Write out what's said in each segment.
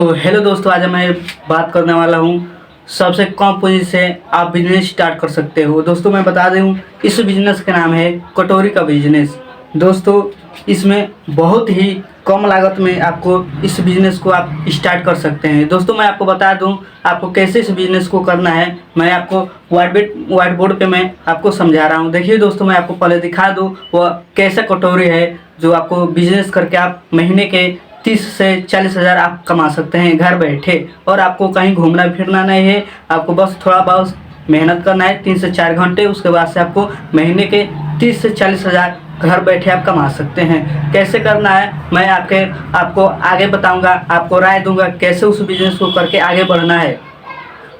तो हेलो दोस्तों, आज मैं बात करने वाला हूँ सबसे कम पूंजी से आप बिजनेस स्टार्ट कर सकते हो। दोस्तों मैं बता दूँ, इस बिजनेस का नाम है कटोरी का बिजनेस। दोस्तों इसमें बहुत ही कम लागत में आपको इस बिजनेस को आप स्टार्ट कर सकते हैं। दोस्तों मैं आपको बता दूं आपको कैसे इस बिजनेस को करना है। मैं आपको व्हाइट बोर्ड पे मैं आपको समझा रहा हूं। देखिए दोस्तों, मैं आपको पहले दिखा दूं वह कैसा कटोरी है जो आपको बिजनेस करके आप महीने के 30 से 40 हज़ार आप कमा सकते हैं घर बैठे। और आपको कहीं घूमना फिरना नहीं है, आपको बस थोड़ा बहुत मेहनत करना है 3 से 4 घंटे। उसके बाद से आपको महीने के 30 से 40 हज़ार घर बैठे आप कमा सकते हैं। कैसे करना है मैं आपको आगे बताऊंगा, आपको राय दूंगा कैसे उस बिजनेस को करके आगे बढ़ना है।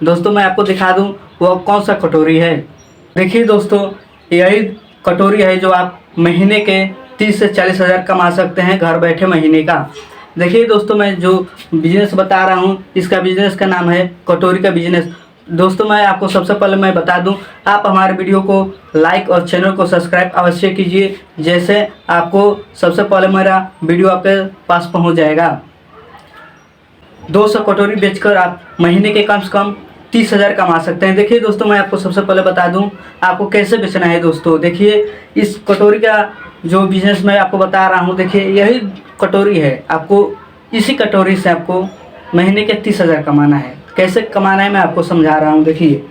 दोस्तों मैं आपको दिखा दूं वो कौन सा कटोरी है। देखिए दोस्तों, यही कटोरी है जो आप महीने के 30 से 40 हज़ार कमा सकते हैं घर बैठे महीने का। देखिए दोस्तों, मैं जो बिजनेस बता रहा हूँ इसका बिजनेस का नाम है कटोरी का बिजनेस। दोस्तों मैं आपको सबसे पहले मैं बता दूं, आप हमारे वीडियो को लाइक और चैनल को सब्सक्राइब अवश्य कीजिए, जैसे आपको सबसे पहले मेरा वीडियो आपके पास पहुंच जाएगा। 200 कटोरी बेचकर आप महीने के कम से कम 30 हज़ार कमा सकते हैं। देखिए दोस्तों, मैं आपको सबसे पहले बता दूं आपको कैसे बेचना है। दोस्तों देखिए, इस कटोरी का जो बिजनेस मैं आपको बता रहा हूँ, देखिए यही कटोरी है। आपको इसी कटोरी से आपको महीने के 30 हज़ार कमाना है। कैसे कमाना है मैं आपको समझा रहा हूँ। देखिए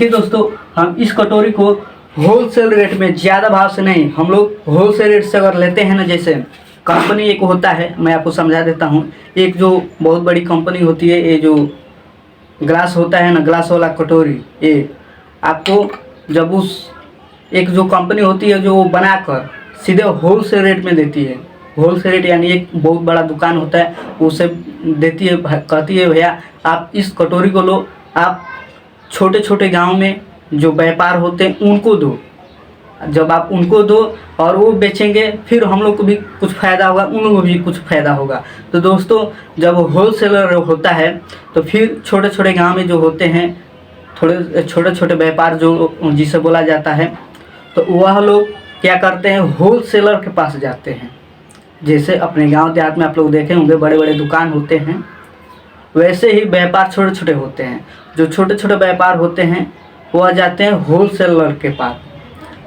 दोस्तों, हम इस कटोरी को होलसेल रेट में, ज़्यादा भाव से नहीं, हम लोग होलसेल रेट से अगर लेते हैं ना, जैसे कंपनी एक होता है, मैं आपको समझा देता हूँ। एक जो बहुत बड़ी कंपनी होती है, ये जो ग्लास होता है ना, ग्लास वाला कटोरी, ये आपको जब उस एक जो कंपनी होती है जो बनाकर सीधे होलसेल रेट में देती है। होलसेल रेट यानी एक बहुत बड़ा दुकान होता है, उसे देती है, कहती है भैया आप इस कटोरी को लो, आप छोटे छोटे गांव में जो व्यापार होते हैं उनको दो। जब आप उनको दो और वो बेचेंगे, फिर हम लोग को भी कुछ फ़ायदा होगा, उन लोगों को भी कुछ फ़ायदा होगा। तो दोस्तों जब होलसेलर होता है तो फिर छोटे छोटे गांव में जो होते हैं, थोड़े छोटे छोटे व्यापार जो जिसे बोला जाता है, तो वह लोग क्या करते हैं, होलसेलर के पास जाते हैं। जैसे अपने गांव देहात में आप लोग देखे होंगे बड़े बड़े दुकान होते हैं, वैसे ही व्यापार छोटे छोटे होते हैं। जो छोटे छोटे व्यापार होते हैं वह जाते हैं होलसेलर के पास।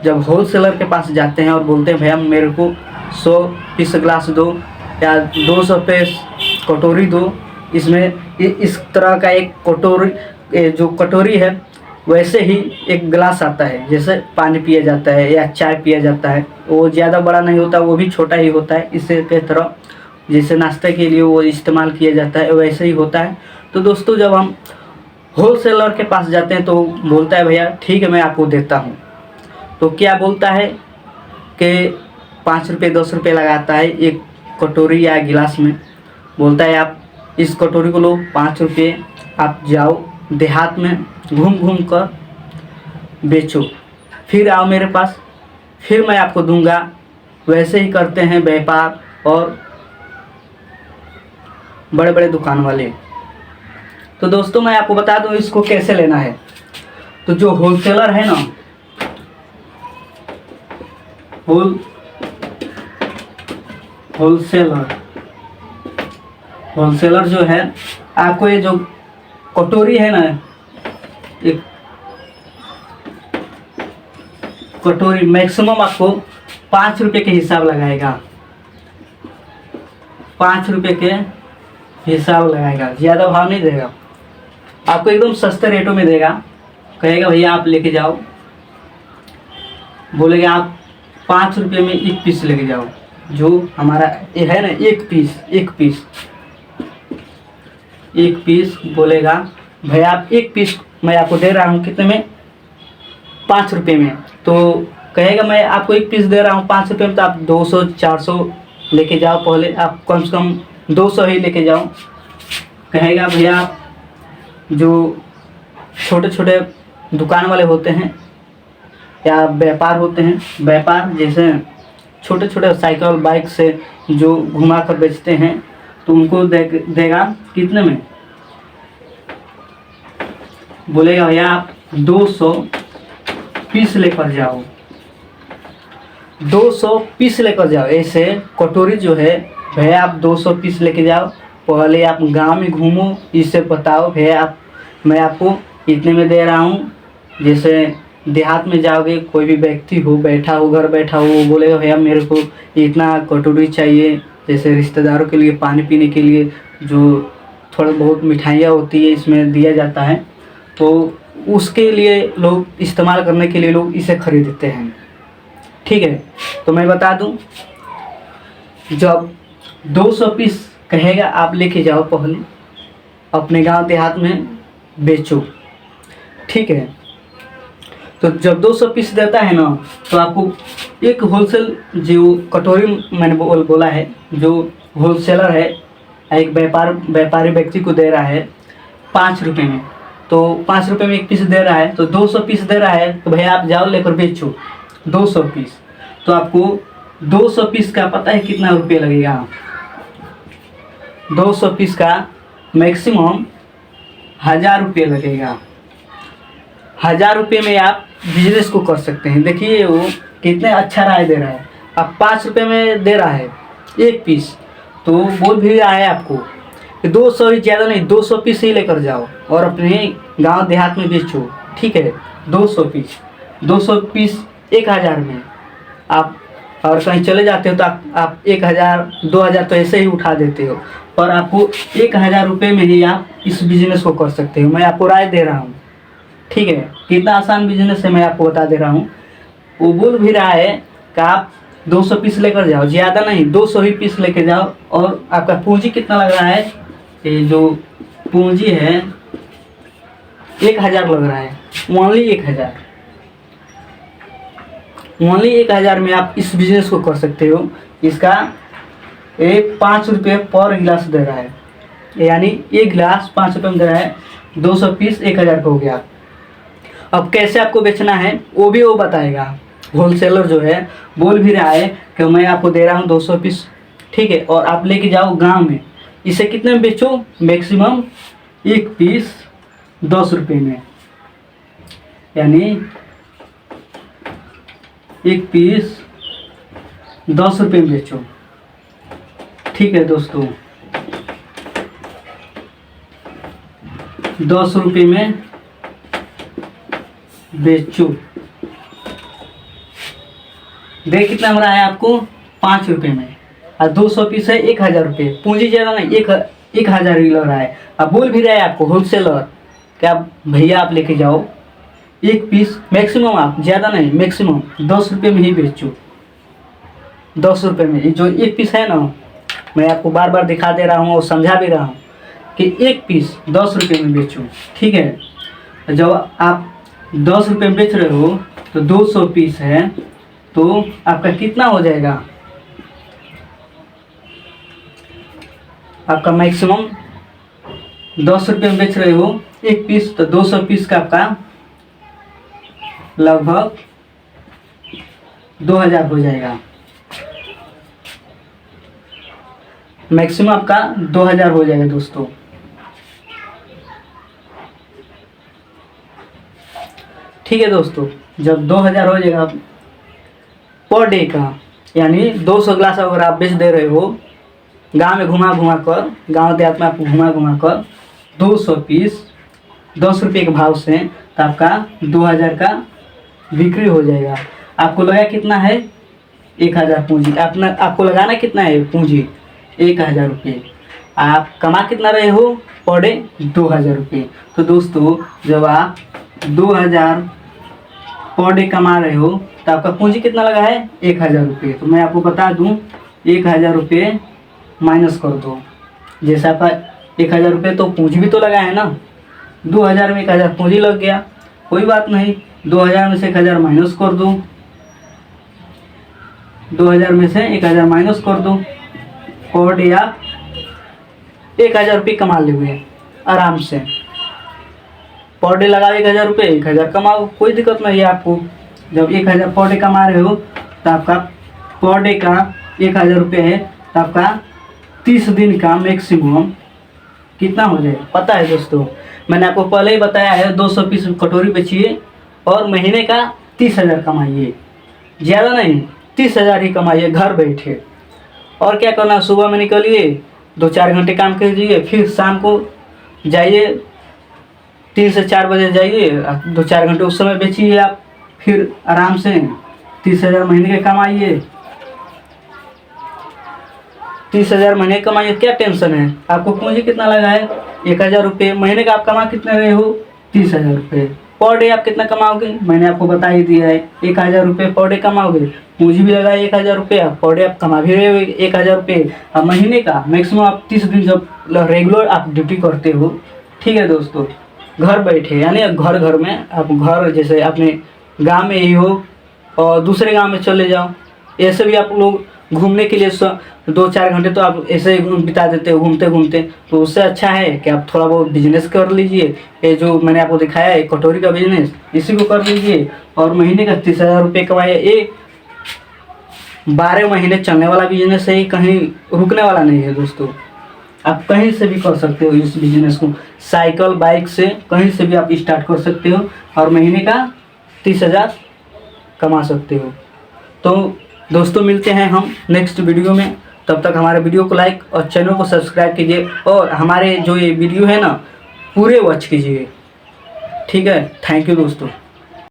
जब होलसेलर के पास जाते हैं और बोलते हैं भैया मेरे को 100 पीस ग्लास दो या 200 पीस कटोरी दो, इसमें इस तरह का एक कटोरी, जो कटोरी है वैसे ही एक गिलास आता है, जैसे पानी पिया जाता है या चाय पिया जाता है। वो ज़्यादा बड़ा नहीं होता, वो भी छोटा ही होता है, इससे की तरह जैसे नाश्ते के लिए वो इस्तेमाल किया जाता है वैसे ही होता है। तो दोस्तों जब हम होलसेलर के पास जाते हैं तो बोलता है भैया ठीक है मैं आपको देता हूँ। तो क्या बोलता है कि 5 रुपये 10 रुपये लगाता है एक कटोरी या गिलास में। बोलता है आप इस कटोरी को लो 5 रुपये, आप जाओ देहात में घूम घूम कर बेचो, फिर आओ मेरे पास, फिर मैं आपको दूंगा। वैसे ही करते हैं व्यापार और बड़े बड़े दुकान वाले। तो दोस्तों मैं आपको बता दूं इसको कैसे लेना है। तो जो होलसेलर है ना, होलसेलर जो है, आपको ये जो कटोरी है ना, एक कटोरी मैक्सिमम आपको 5 रुपये के हिसाब लगाएगा। 5 रुपये के हिसाब लगाएगा, ज़्यादा भाव नहीं देगा, आपको एकदम सस्ते रेटों में देगा। कहेगा भैया आप लेके जाओ, बोलेगा आप 5 रुपये में एक पीस लेके जाओ। जो हमारा ये है ना, एक पीस बोलेगा भैया आप एक पीस मैं आपको दे रहा हूँ कितने में, 5 रुपये में। तो कहेगा मैं आपको एक पीस दे रहा हूँ 5 रुपये में, तो आप 200 400 लेके जाओ, पहले आप कम से कम 200 ही लेके जाओ। कहेगा भैया आप जो छोटे छोटे दुकान वाले होते हैं या व्यापार होते हैं, व्यापार जैसे छोटे छोटे साइकिल बाइक से जो घुमा कर बेचते हैं, तो उनको देगा कितने में, बोलेगा भैया आप 200 पीस लेकर जाओ, 200 पीस लेकर जाओ। ऐसे कटोरी जो है भैया आप 200 पीस लेके जाओ पहले आप गांव में घूमो, इससे बताओ भैया आप, मैं आपको इतने में दे रहा हूँ। जैसे देहात में जाओगे, कोई भी व्यक्ति हो बैठा हो, घर बैठा हो, वो बोलेगा भैया मेरे को इतना कटोरी चाहिए। जैसे रिश्तेदारों के लिए पानी पीने के लिए जो थोड़ा बहुत मिठाइयाँ होती है इसमें दिया जाता है, तो उसके लिए लोग इस्तेमाल करने के लिए लोग इसे खरीदते हैं। ठीक है, तो मैं बता दूं, जब 200 पीस कहेगा आप लेके जाओ, पहले अपने गांव देहात में बेचो। ठीक है, तो जब 200 पीस देता है ना, तो आपको एक होलसेल जो कटोरी मैंने बोला है, जो होलसेलर है एक व्यापारी व्यक्ति को दे रहा है 5 रुपये में, तो 5 रुपये में एक पीस दे रहा है, तो 200 पीस दे रहा है, तो भैया आप जाओ लेकर बेचो 200 पीस। तो आपको 200 पीस का पता है कितना रुपये लगेगा? 200 पीस का मैक्सिमम 1000 रुपये लगेगा। 1000 रुपये में आप बिजनेस को कर सकते हैं। देखिए वो कितने अच्छा राय दे रहा है। अब 5 रुपये में दे रहा है एक पीस, तो बोल भी रहा है आपको कि 200 ही, ज़्यादा नहीं, 200 पीस ही लेकर जाओ और अपने गांव देहात में बेचो। ठीक है, 200 पीस 1000 में आप, और कहीं चले जाते हो तो आप 1000 2000 तो ऐसे ही उठा देते हो, पर आपको 1000 रुपये में ही आप इस बिज़नेस को कर सकते हो। मैं आपको राय दे रहा हूँ। ठीक है, कितना आसान बिजनेस है मैं आपको बता दे रहा हूँ। वो बोल भी रहा है कि आप 200 पीस लेकर जाओ, ज़्यादा नहीं, 200 ही पीस लेकर जाओ। और आपका पूंजी कितना लग रहा है? ये जो पूंजी है 1000 लग रहा है, ओनली 1000। ओनली 1000 में आप इस बिजनेस को कर सकते हो। इसका 5 रुपये पर गिलास दे रहा है, यानी एक गिलास 5 रुपये में दे रहा है। 200 पीस 1000 का हो गया। अब कैसे आपको बेचना है वो भी वो बताएगा। होलसेलर जो है बोल भी रहा है कि मैं आपको दे रहा हूँ 200 पीस। ठीक है, और आप लेके जाओ गांव में, इसे कितने में बेचो? मैक्सिमम एक पीस 10 रुपये में, यानी एक पीस 10 रुपये में बेचो। ठीक है दोस्तों, 10 रुपये में बेचो। देख कितना मिल रहा है आपको? 5 रुपये में, और 200 पीस है 1000 रुपये। पूंजी ज़्यादा नहीं, 1000 ही लग रहा है। अब बोल भी रहा है आपको होलसेलर क्या भैया आप लेके जाओ एक पीस, मैक्सिमम आप, ज़्यादा नहीं, मैक्सिमम 10 रुपये में ही बेचो। 10 रुपये में जो एक पीस है ना, मैं आपको बार बार दिखा दे रहा हूँ और समझा भी रहा हूँ कि एक पीस 10 रुपये में बेचो। ठीक है, जब आप 10 रुपये में बेच रहे हो तो 200 पीस है, तो आपका कितना हो जाएगा? आपका मैक्सिमम 10 रुपये में बेच रहे हो एक पीस, तो 200 पीस का आपका लगभग 2000 हो जाएगा। मैक्सिमम आपका 2000 हो जाएगा दोस्तों। ठीक है दोस्तों, जब 2000 हो जाएगा पर डे का, यानी 200 गिलास अगर आप बेच दे रहे हो गांव में घुमा कर, गांव देहात में आपको घुमा कर 200 पीस 10 रुपये के भाव से, तो आपका 2000 का बिक्री हो जाएगा। आपको लगा कितना है? 1000 पूंजी। आपको लगाना कितना है पूंजी? 1000 रुपये। आप कमा कितना रहे हो पर डे? 2000 रुपये। तो दोस्तों जब आप 2000 पर डे कमा रहे हो तो आपका पूंजी कितना लगा है? 1000 रुपये। तो मैं आपको बता दूं, 1000 रुपये माइनस कर दो। जैसे आपका 1000 रुपये तो पूंजी भी तो लगा है ना, 2000 में 1000 पूंजी लग गया, कोई बात नहीं, 2000 में से 1000 माइनस कर दो, 2000 में से 1000 माइनस कर दो, पर डे आप 1000 रुपये कमा लोगे आराम से। पर डे लगाओ 1000 रुपये, 1000 कमाओ, कोई दिक्कत नहीं है आपको। जब 1000 पर डे कमा रहे हो तो आपका पर डे का 1000 रुपये है, तो आपका 30 दिन का मैक्सिमम कितना हो जाएगा पता है दोस्तों? मैंने आपको पहले ही बताया है, 200 पीस कटोरी बेचिए और महीने का 30,000 कमाइए। ज़्यादा नहीं, 30,000 ही कमाइए घर बैठे। और क्या करना, सुबह में निकलिए, 2-4 घंटे काम कीजिए, फिर शाम को जाइए 3 से 4 बजे जाइए, 2-4 घंटे उस समय बेचिए आप, फिर आराम से 30,000 महीने के कमाइए। 30,000 महीने कमाइए, क्या टेंशन है आपको? पूंजी कितना लगा है? 1,000 रुपये महीने का आप कमा कितने रहे हो? 30,000 रुपये। पर डे आप कितना कमाओगे? मैंने आपको बता ही दिया है, 1,000 रुपये पर डे कमाओगे। पूंजी भी लगा है 1,000 रुपये, पर डे आप कमा भी रहे हो 1,000 रुपये। अब महीने का मैक्सिमम आप 30 दिन जब रेगुलर आप ड्यूटी करते हो, ठीक है दोस्तों, घर बैठे, यानी घर घर में आप, घर जैसे अपने गांव में ही हो और दूसरे गांव में चले जाओ, ऐसे भी आप लोग घूमने के लिए 2-4 घंटे तो आप ऐसे ही बिता देते हो घूमते घूमते। तो उससे अच्छा है कि आप थोड़ा बहुत बिजनेस कर लीजिए। ये जो मैंने आपको दिखाया है कटोरी का बिजनेस, इसी को कर लीजिए और महीने का 30,000 रुपये कमाइए। ये 12 महीने चलने वाला बिजनेस है, कहीं रुकने वाला नहीं है दोस्तों। आप कहीं से भी कर सकते हो इस बिजनेस को, साइकिल बाइक से कहीं से भी आप स्टार्ट कर सकते हो और महीने का 30,000 कमा सकते हो। तो दोस्तों मिलते हैं हम नेक्स्ट वीडियो में, तब तक हमारे वीडियो को लाइक और चैनल को सब्सक्राइब कीजिए और हमारे जो ये वीडियो है ना पूरे वॉच कीजिए, ठीक है। थैंक यू दोस्तों।